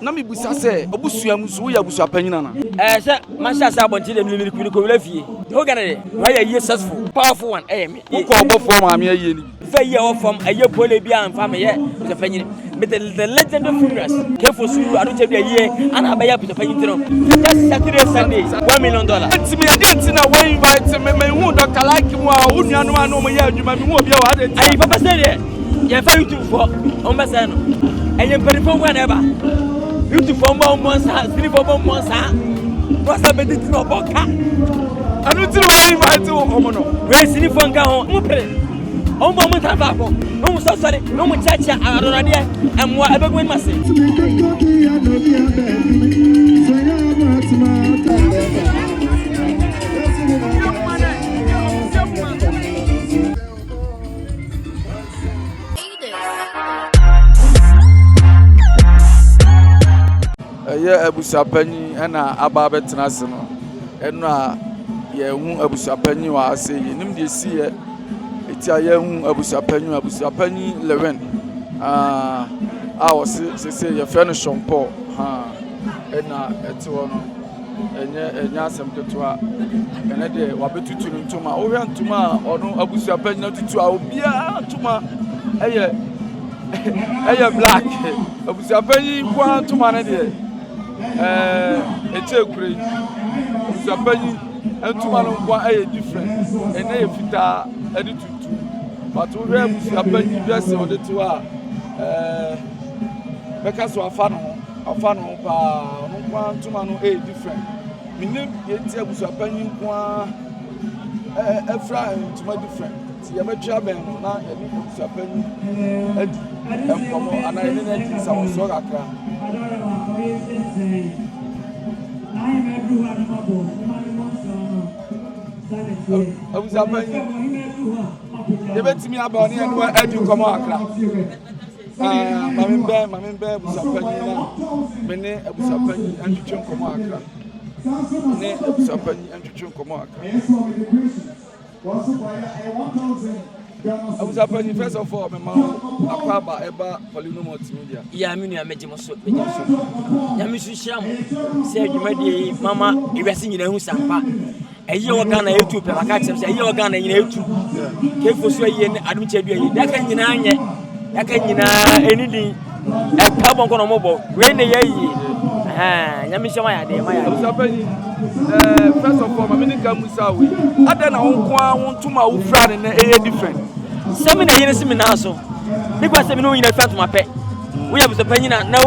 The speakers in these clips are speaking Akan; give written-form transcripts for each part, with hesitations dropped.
na me busa se obusua musu ya busua panyina na se masha sa bonti dem limiri kuni ko lafie ho gana de why are you successful powerful one me ko obofo ma me aye ni fa ye wo fam aye pole bi an fa me ye busua panyina with the legend of humorous careful suru adu che bi aye ana ba ya busua panyina no just Saturday Sunday $1 million ti me agent na we invite me hu Dr Likee mu a unuanu ma no mo ye adwuma me hu obi a wa de ayi papa say de ye fa YouTube for on ba say no aye perifo wa na ba YouTube for months, 3 for months. What's up with it? No boka. I don't know why invite you. Omono. We see the phone go. Mo pre. O mo mo tafa ko. No mo so sorry. No mo chacha arora dia. Am wa abegwen mase. Yeah, abusapani ana aba betena se no eno a ye hu abusapani wa ase ye nim de si ye eti a ye hu abusapani Lilwin a se ye fe no shompo ena eti wo no enya asem ketua ene de wa betutu ntuma o hwe ntuma ono abusapani na tutu a obia ntuma eye black abusapani kwa ntuma na de echekure usapani entuma no kwa aye different ene ye fita edi tutu but we have usapani dress o de to a beka so afa no pa no kwa entuma no aye different minim ye ntia usapani kwa efra entuma different ti ye metwa ben no na ye usapani edi empomo ana ye na di sa so kakra abusapani debetimi aboni enu adu komo akra mamembe abusapani na mene abusapani antwetwe komo akra ne abusapani antwetwe komo akra abusapani first of all me ma akwaba eba Poleeno Multimedia ya minu ya mejemoso ya misu sham se adwumade mama iwase nyina hu sampa eye wo Ghana YouTube pe baka chem se eye wo Ghana nyina YouTube kefo so eye ne adum che duaye daka nyina anye daka nyina enidin e pa bon kono mobo we ne yayi nyami shema ya de ma ya abusapani first of all mamini ka musa we ada na wonkwa wontuma wo fra ne na eye different semi na yene semi na so me kwa semi no nyina fatuma pe we abusapani na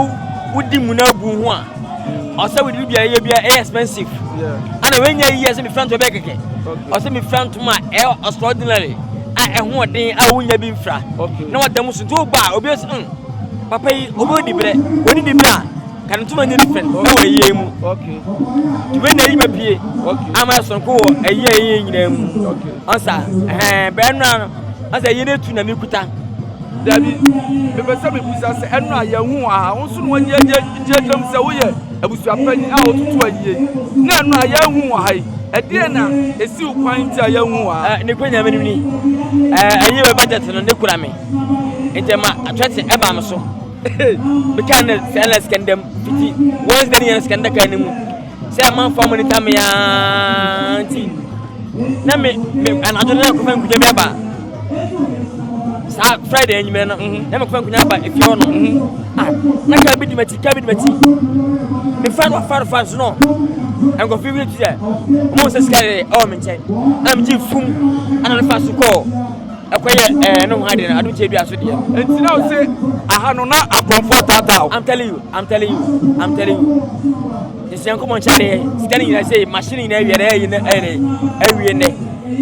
wudi mu na bu ho a asa we bia ye bia expensive ana we nya yi ase me front obe keke asa me front ma extraordinary a ho den a wonya bi mfra na wadam so to gba obi papa yi obo di bre woni di bra kan tuma nya different na we ye mu we na yi mapie ama so ko eye nyina mu ansa be no asa ye na tu na me kuta dabi me pese me busa se eno a ye hu a won so no nya jejam se wo ye abusuapani a otutu aye na eno a ye hu a hai ede na esi ukwan ti a ye hu a ne kwanya me ni aye we budget no ne kura me entema atwete e ba me so be kan sales kendem fiti wons den yen skanda kan mu se man fa money tam ya anti na me anado na ko fa nkuje me ba sa Friday enyime no na me ko fa nkunya ba efio no na ka bi dimati me fa fan no en go fi wi ti e mo se skare o me nchen am ji fum ana na fa su ko akoye no hade na adu che bi aso de enti na o se aha no na akonfo tata I'm telling you this young come on chale standing in say machine na wiere na awie ne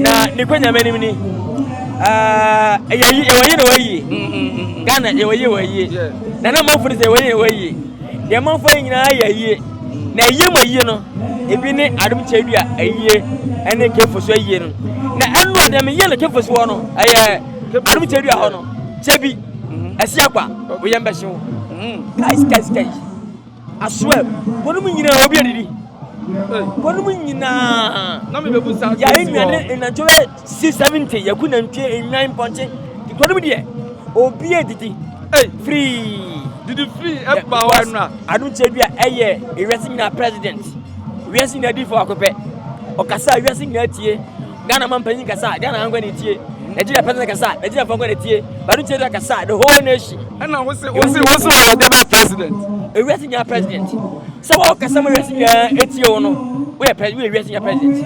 na ne kwanya mani ni ewayi Ghana ewayi na man for say ewayi de man for nyina ayi na ayi no ebi ne adum chedua ayi ene kefo so ayi no na anu ade me yele kefo so no ayi adum chedua ho no chebi asiakwa we yembe hye guys I swear bonu nyina obi adidi bonu nyina na me bebu sa ya enwane na jowe 670 yakuna ntie 9 ponche bonu de obi adidi free Did you free Ebba? I don't tell you a year, a resting president. We are seeing a different copy. Okasa, we are seeing that year. Ghana man paying Kasa, Ghana I'm going to tear. Nigeria President Kasa, Nigeria for going to tear. But don't tell that Kasa, the whole nation. And I was the president. A resting president. So, Okasa, we are seeing a we are resting your president.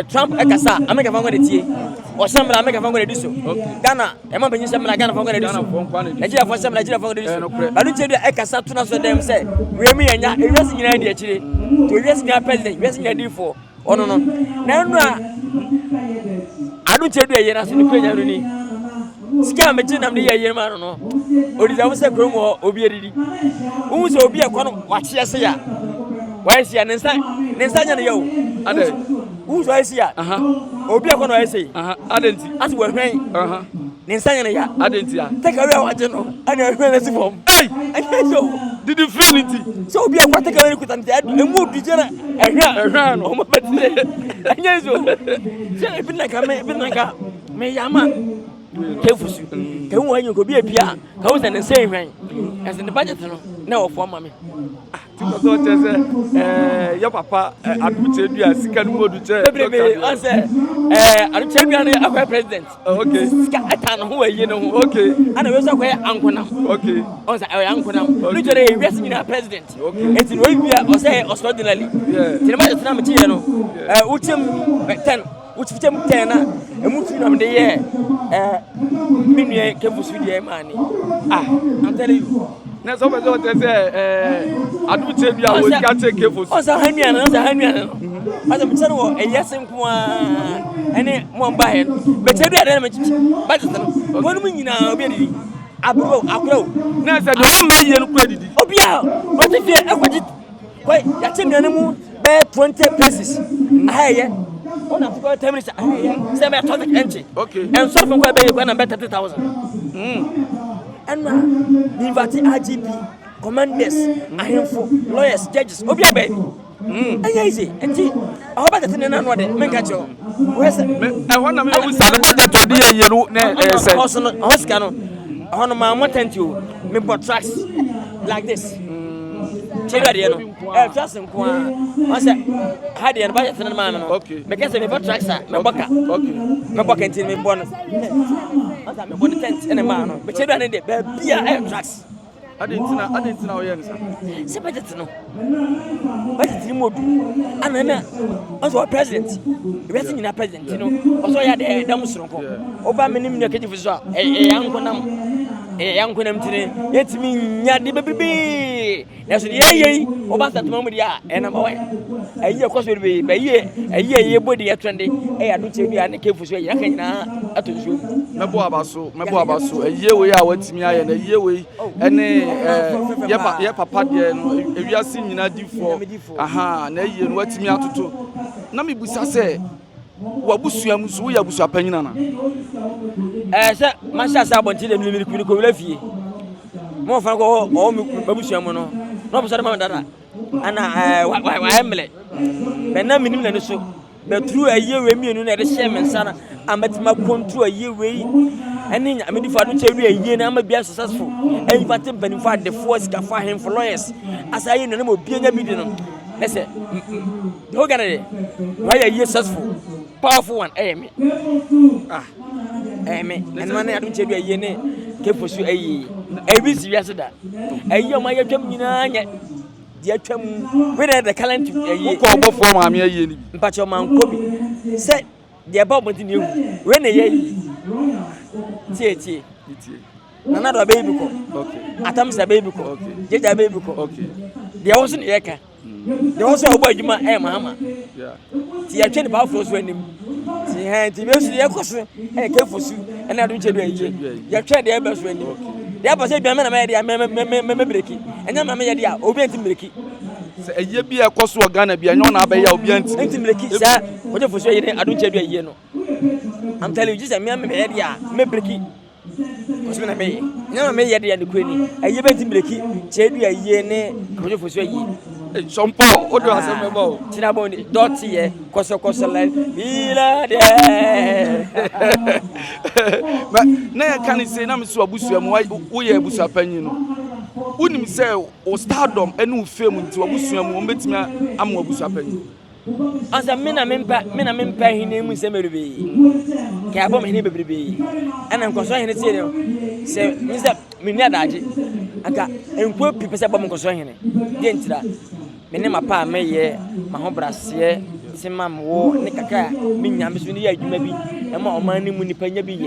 Trump, Kasa, America for going to tear. Or some America for going to do so. Ghana, a man paying some Ghana for going to do so. Nigeria for some Nigeria for going to do so. But don't tell you a Kasa to us for them say, Remy and ya, a resting in India, to resting your president, resting your D4. Oh no no. Now I don't tell you a year as in the Queen. Scam a gin of the year man no. Or is our second or Obieri? Who's Obia Cono? Watch ya say ya. Why is he an inside? Inside yo. Who's I see ya? Obia Cono I say. I didn't. As we're paying. Inside ya. I didn't. Take away what you know. And you're going to form. Hey! I so. Did you feel it? So be a what take away with them dead and move the general and ran on my bed. And yes, I've been like a Mayama. Careful, can when you go be a Pia, I was in the same rank as in the budget. No, for mommy. Your papa, I put you a second word to tell you. I said, I'm champion of president. Okay, Scatan, who are you know? Okay, and I was away, Uncle Nam. Okay, also, I am Uncle Nam. Literally, resting our president. Okay, it's in Arabia or say, extraordinarily. Yeah, the matter of Namatiano, which 10. Which of them 10 and moving on the year, Minia came with the money. I'm telling you. Now, somebody say, I do tell you, I will catch a careful. Also, Henry and another Henry. But I'm telling you, a yes and any one by it. But every other but one minute now, really. I grow. Now, I don't make you credit. Oh, yeah, what if you ever did? Wait, that's an animal, bear 20 pesos. Aye. On a few 10 minutes, say my topic entry. Okay. And so from where you going to bet 30,000. And the invited RGB, commanders, and lawyers, judges, Obia baby. And easy. And how about the thing and what they make at you? Where's the I want to know the idea you know, Oscar. On my mountain to me for tracks like this. Just in Quan. I said, had the budget in the man. Okay. Because I never tracks that. My bucket. Okay. My bucket in me bonus. I'm born the tent in a man. But you don't need it. Be tracks. I didn't know. Yes. Say, but it's no. But it's removed. And then, also a president. Resting in a president, you know. Also, I had a Damusron. Obama, a young one. A young woman today, it's me, Yadi baby. That's the year, Obasa Moment, and I'm away. A year cost will be a year, body at trending. I don't tell you, and a cave for you. I can at you. Mabuabaso, a year we are with me, and a year we, and a papa, if you are seeing in a D4, aha, and a year what's me out to do. Nami Busa say. Wabusu musu ya busu apanyina na se masha sa bonti le mi ko lafie mo fa ko o babusu mu no no busa ma dada ana wa hemle be na minim na so be tru aye we mienu na de share men sana amatima control aye we eni amedi fa do chewi aye na ama bia successful en fa tem bani fa de force ka fa him for lawyers asaye no na mo bia nya bidi no na se the whole Canada why are you successful powerful one me me and man I don't tell you ye ne ke fosu ayi e bi serious da ayi o ma ya twam nyina nya de atwam we the talent ayi ko obo form am ayi ni mpacho man ko bi say de ba obo tin ewu we na ye tie nana do baby ko okay atam sa baby ko okay jeja baby ko okay de wo so ne ye ka de wo so obo adwuma mama yeah ti ya twene ba fo so anim ti han ti be so ye koso ke fosu ena adu chedu ayi ya twa de be so anim de ba se bi na me de me breki enya ma me ye de a obi anti breki se eye bi e koso Ghana bi enyo na ba ya obi anti breki sa oje fosu ayi de adu chedu ayi no I'm telling you just me ye de a me breki koso na me enya ma me ye de ya de kwani eye be anti breki chedu ayi ne oje fosu ayi Jumpo, what do I say about? Tinaboni, Dotty, Koso Line, Villa there. But now can you say, I'm so abusive, we are Busa Penino. Wouldn't him say, or stardom, and no film into a Busiam, who met me, I'm Busa Penny. As a men, I'm paying him with Semery. Cabom, he baby. And I'm concerning it. Say, Mr. Minadaji. I got and poor people about concerning it. Didn't that? My name, my pa, may ye, my home brass, ye, Simam war, Nicaka, Minyam, you may be, and more money when you pay your be.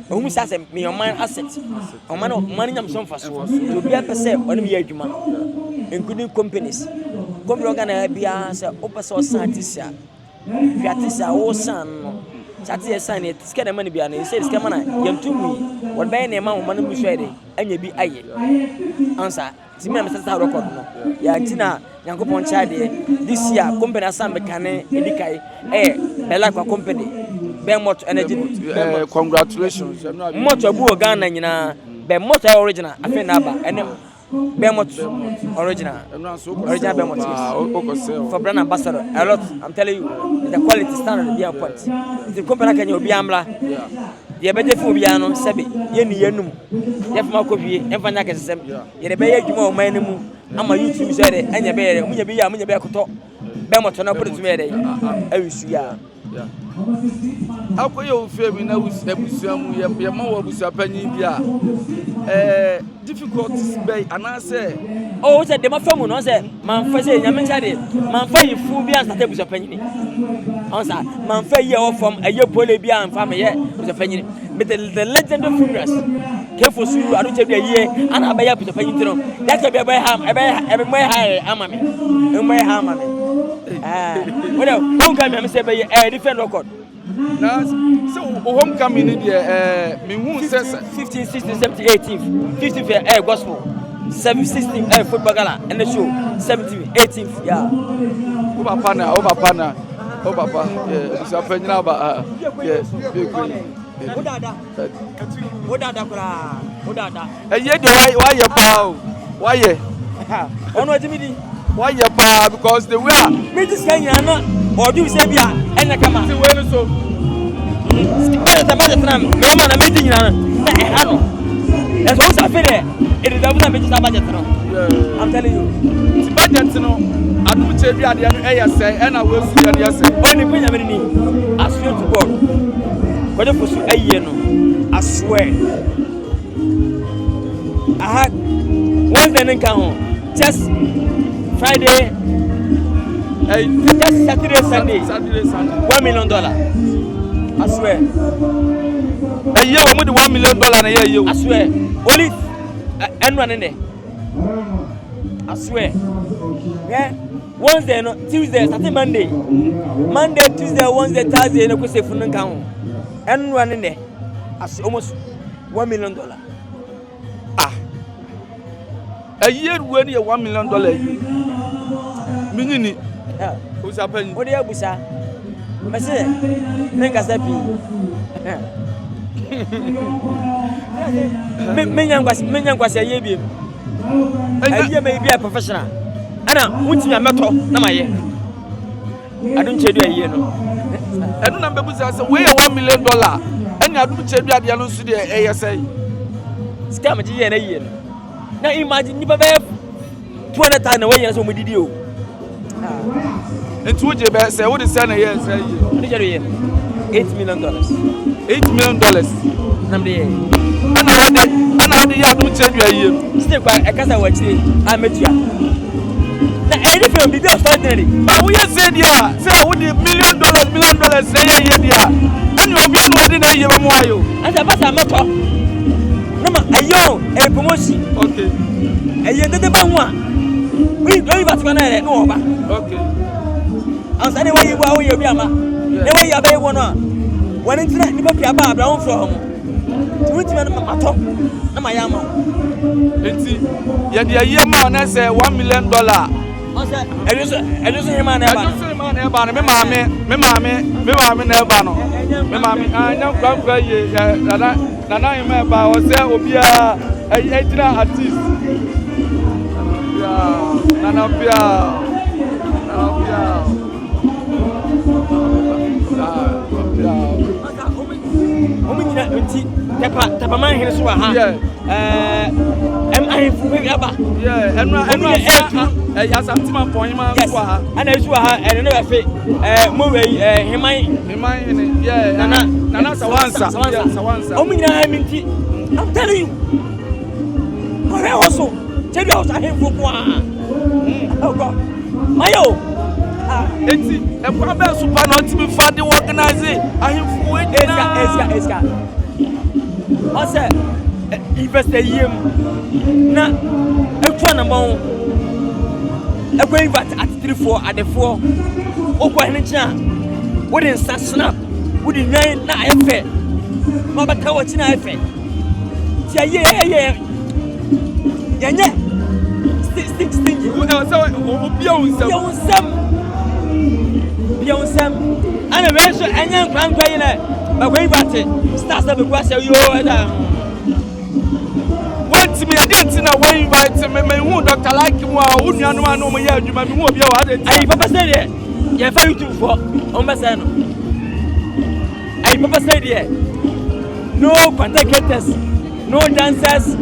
Whom says me your mind assets, or man of money, I'm some fast to be a percent on the argument, including companies. Come organ be answer, open source scientists. Fiatisa, oh, son. Satia sign it, scared the money behind it. Says, come on, young to me. What by name, money was ready, and you be aye. Answer, see, Mr. Record. Yantina, Yanko Ponchadi, this year, company as some mechanic, Edikai, Belaka company, Belmont Energy. Congratulations. Much of Bua Ghana, you know, Belmont original, I think, and then. Belmont original Belmont for brand ambassador a lot. I'm telling you, the quality standard be on point. The company can you be ambla? The better for Biano, Sebi, Yeni Yenum, Yafma Kopi, and Fanaka, Yet Bay Jumo, Manum, I'm a YouTube said, and your bear, when you be a Munabaco, Belmont, and I put it to me. I wish you are. How can you feel me now with the Busiam? We are more Busapani. Difficulties by and I say, oh, said the Mafamu, no, said, Manfay, Yamanchadi, Manfay, Fubias, that was a penny. Answer, Manfay, you from a year Polebian family, was a penny. But the legend of humorous. Careful, I don't take a year, and I buy up with a penny. That can be a ham, every way high, Amami, and my hammer. Well, homecoming, I say, by a different record. So, homecoming in the me says 15, 16, 17, 18, 15 air gospel, 7, 16 air football gala, and the show 17, 18, yeah. Over Pana, it's a penny now, yes. And yet, why you bow? Why you? Why you bow? Because they were. Mrs. Kenya, or do you say, and I come out. So. The budget, no man, a meeting. That's what's happening. It is a budget. I'm telling you. The budget, I don't tell you at the ASA, and I will see the ASA. Only when I'm in, I swear to God. But if I know, I swear. I had one day in Kahon, just Friday, just Saturday, Sunday, $1 million. I swear. A year with $1 million a year, you. I swear. Only and one in there. I swear. Yeah. Wednesday, no, Tuesday, Saturday, Monday. Monday, Tuesday, Wednesday, Thursday, no, because if you don't count. And one in there. I see almost $1 million. Ah. A year when you $1 million. Meaning, what's happening? What do you have, sir? I say, make us happy. Many was a year. A year may be a professional. Anna, what's your motto? No, my year. I don't tell you a year. I don't remember where $1 million. And I don't tell you the announced the ASA. Scam a year. Now imagine you have 20 times away as we did you. And two Jabez, what is $8 million. $8 million. And I don't tell you a year. Still, I can't watch it. I met you. Now, anything be extraordinary. But we have said, yeah, say, what $1 million, say, yeah, and you'll be in a year more. And the matter matter. No, a young, a promotion. Okay. A year did the one. We don't even know. Okay. As anyway, you are your Yama. Never you have one. When it's not Nipa Brown from which man, my top, and my Yama. Let's see. Yet the year man has $1 million. I just say, man, I know come for you. Nana, I remember I was there, Obia, a artist. Tapa man here so ha. Am I baby aba? Yeah, and Yasantima point man so ha. And I so ha and never say mo we himai yeah, nana sawansa. I'm telling you. I also tell you I was a him for oh God. Mayo. Eti e kwa be super not be for the organize ahimfo we eska I said, invest a year. Now, a phone amount. A going back at 3-4 at the 4. Oh, quite a chance. Wouldn't start snap. Wouldn't name not a fair. Mama, what's in a fair? Yeah. 16. Beyond some. And a very and young grand trainer. But going back to start up a question, you went to me, I didn't know why you invite me. Dr. Likee, who you know, my year, you might be more of your other. I papa said it. Yeah, for you to for on my son. I papa said it. No contactors, no dancers,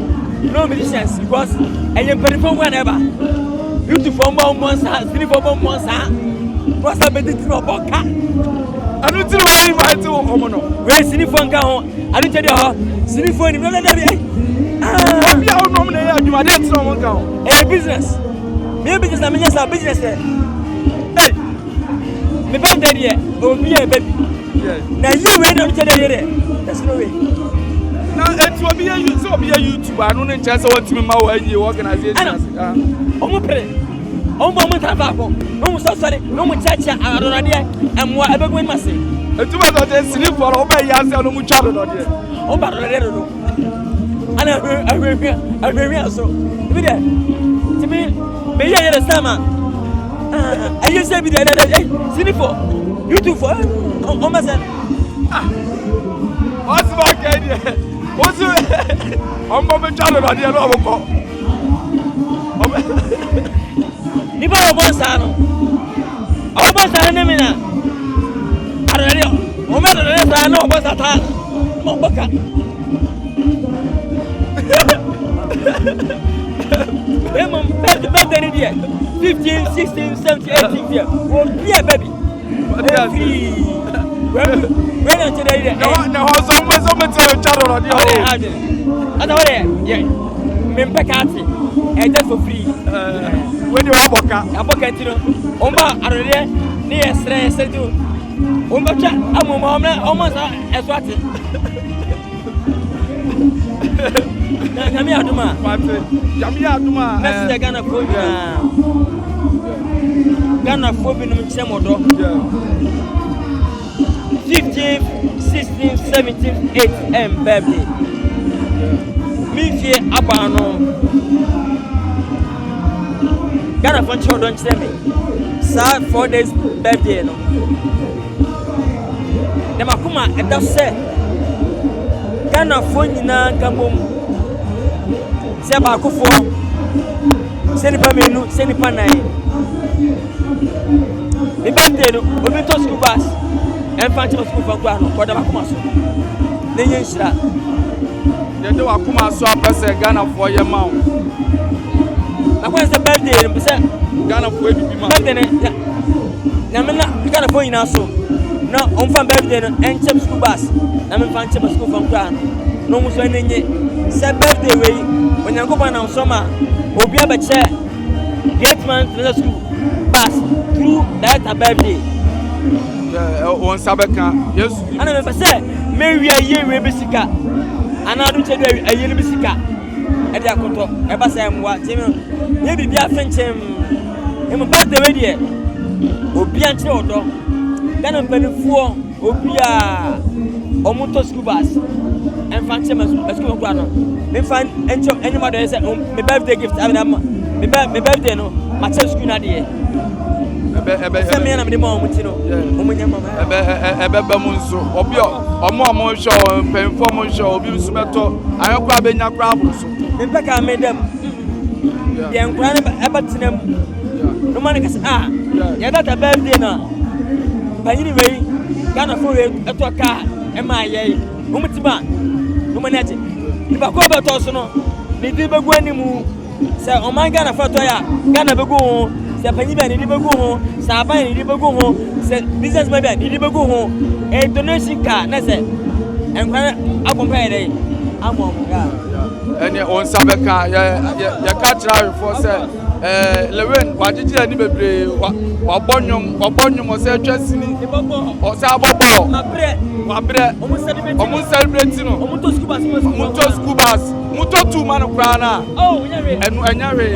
no musicians, because I am very for whenever. You to form months, 3-4 months, what's up with the boca? I don't know why you invite to Omono. Where's Sinifon? I don't tell you, Sinifon, no, you are nominated. You are dead. Someone a business. Maybe just a business. Hey, me bad idea. Oh, me a baby. Now you wait on each other. That's no way. Now it will be a YouTuber. I don't know just what to be my way you organization. No more sorry, no more church, and what ever going must say. A two other sleep for over years and no more child on here. Oh, but I don't know. And I will so. To me, may I understand? I used to be the other day. Sleep for you two for almost. What's my idea? What's it? I'm going to child on here. Nipa obonsano nemina arere o me arere sa na obosata moboka Emom better dia 15 16 17 18 dia o bia baby when I tell you no so tell charo no dia ada ore yeah me mpekati e just for free when you aboka tiro omba arere ni stress do omba cha amoma omasa eswati na yami aduma merci Ghana phobia no mchemodo 15 16 17 8 baby mi fie abano Ghana for children tell me sad 4 days birthday no dem akuma e da se Ghana for nyina nkabom se ba akofo se ni pa menu se ni pa nai mi birthday no obi to school bus enfant school for gwa no ko dem akuma so ne yen shira de de akuma so apese Ghana for ye ma I want to birthday, Ghana for baby. Na Ghana for you so. No, on fan birthday and chip school bus. I'm fan chip school from Crown. No more so any say birthday way. When you go on summer, obi a chair. Get man to the school bus through that birthday. On Sabeka, yes. And I say, maybe a year we be sick. And I don't tell you a year be sick. And I could talk about some what maybe be a French him about the radio. Obian Chodo, then I'm very for Obia Omoto school bus and fancy my school grano. May find anybody say, my birthday gift. I mean, my birthday, no, my church school idea. Send me another moment, you know. Ebemunso, Obio, Omo show, perform show, Biusumeto. I am grabbing your problems. In fact, I made them. The incredible Everton no man ka ah ya data birthday na panyini wei Ghana for eto ka e ma ye umutiba no man ati iba ko be to so no ni di begu animu se o man Ghana for to ya Ghana begu ho se panyi be ni di begu ho se aban ni di begu ho se business man be ni di begu ho e donation ka na se enkwa akompare dey amom ga ene on sabeka ya catch for say Lilwin wajiji ani bebre wabonyum o say twasini o say abobo mabre omu celebrate no omuto school bus muto two man kra na enu anyare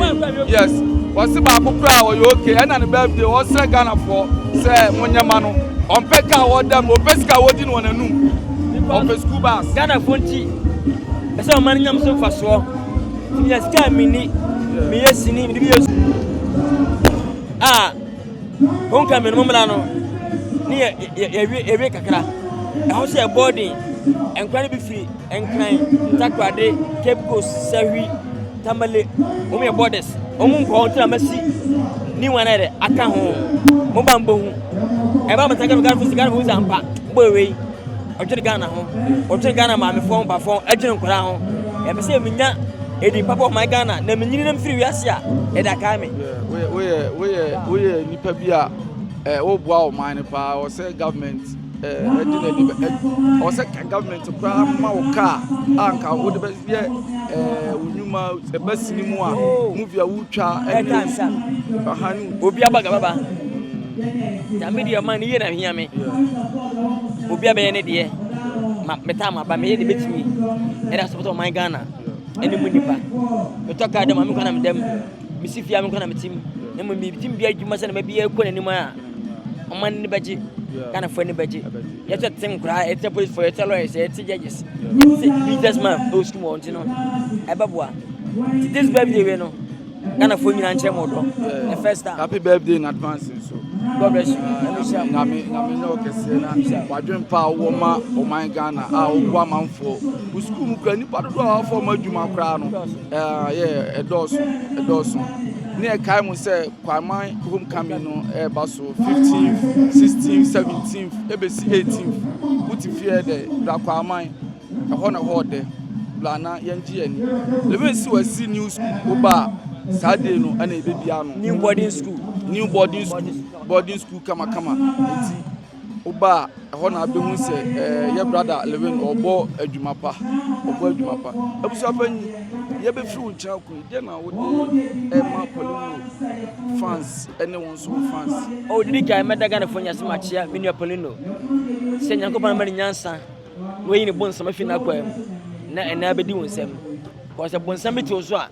yes wasi ba akukra o yo okay ena ne birthday o say Ghana for say munyama no on peka wo dem o pesika wodi no nanum on pe school bus Ghana fonti ese o man nyam so faso ya ska mini mi yesini mi bi yesu onka me no mra no ni ewe kakra e ho se boarding enkran bi free enkran takwade cape coast sawi tamale o me borders o mu nko ntra masi ni wana de aka ho mo bambo hu e ba mataka me garfu sigara hu zampa bo we o tiri Ghana ho o tiri Ghana ma me fon ba fon agire nkora ho e be se minya edi papa of my Ghana na menyini nam free wiase e da ka me we nipa bia wo boa o man pa o say government o say government pra ma o ka anka wo de be unyuma e basini mu a movie a wutwa bahanu obi abaga baba ya media man ye na hia me obi abaye ne de ma metama ba me ye de betimi e da support of my Ghana eni munipa me toka dem am kwana dem mi sifia me kwana metim na mo mi bitim bia adwuma se na bia ekɔ nanim a oman ni baji Ghana for ni baji ye to tem kra e te police for e te lawyers e te judges business man o school on tino e baboa this birthday we no Ghana for nyina nche mo do the first time happy birthday in advance so God bless you na me no kese na wadwen pa wo ma o man Ghana a wo bua manfo wo school mu kra ni pa do a for ma adwuma kra no edoso ni e kai mu say kwaman homecoming no e ba so 15th 16th 17th e be 18th wuti fie de da kwaman e ho na ho de blana yenji ani Lilwin si wasi new school ba Saturday no ana e be bia no new boarding school kama enti oba ho na be hu se ye brother Lilwin obo adwuma pa abusu apanyi ye be free uncha ko de na wo de ma Poleeno fans anyone so fans o didi kai meda Ghana fo nyase machia menu Poleeno se nyankopana mari nyansa we ni bon sama fina kwa na ena be di wonsem ko se bon sama ti ozo a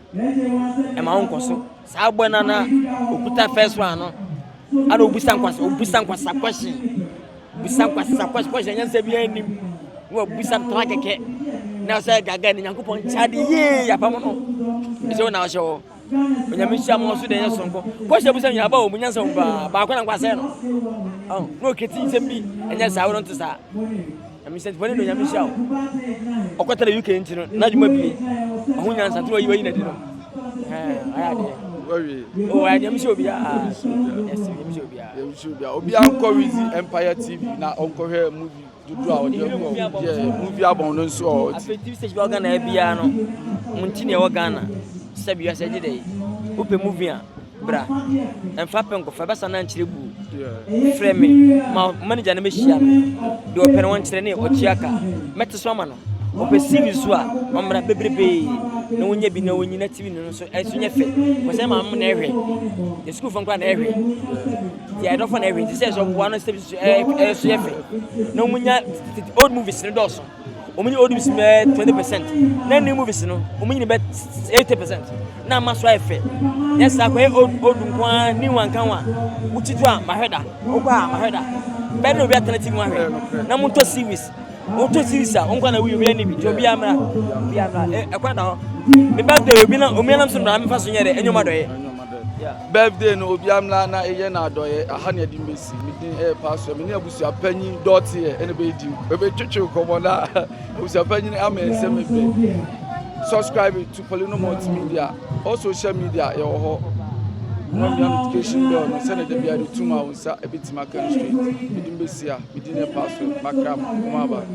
e ma won koso sa agbo na okuta first one no ana obusan kwasa question nyansa bi anim wo obusan trakeke na say gaga ni nyankopon chade ye ya pamo no ese na wo onyame hia mo so de yesonko ko hia busan ya ba o munyansa ba kwa na kwase no no keti sembi enya sa wo no ntisa ami se bone no nyame hia o kwata UK ntino na djuma bi o nyansa to yi na di no aya de oh I am sure bia yes am sure bia obi anko Wizi Empire TV na onko he movie dudu a ode ko movie abon no so o affective stage ba Ghana bia no munti ne wo Ghana sabia se gide upe movie a bra emfa penko fa basa na nchire bu frame ma manager na me hia me de open wan chire ne o chiaka mete so ma no ope series so a omra bebrebe na wonya bi na wonyi na TV no so esunya fe ko se ma na ehwe the school fun kwa na ehwe the I don't for na ehwe the says of one step esunya fe na wonya old movies no doso omunyi old movies me 20% na new movies no omunyi be 80% na maso efe yes akwa old nkwa ni wankanwa utitu a maheda okwa maheda be no be alternative one na munto series Oto sirisa onkwa na wi ni bi obi amra ekwa da me birthday obi na omianam so na me fa so nyere enyoma doye birthday no obi amla na eye na doye aha na di mesi me din pastor me ni abusu apanyi dot ye ene be di e be twetwe komo na abusu apanyi na amense me be subscribe to Poleeno Multimedia all social media ye ho One notification bell no send the bia the tuma unsa a bit makan straight. Midin besia, midin a password, makram, kumaba.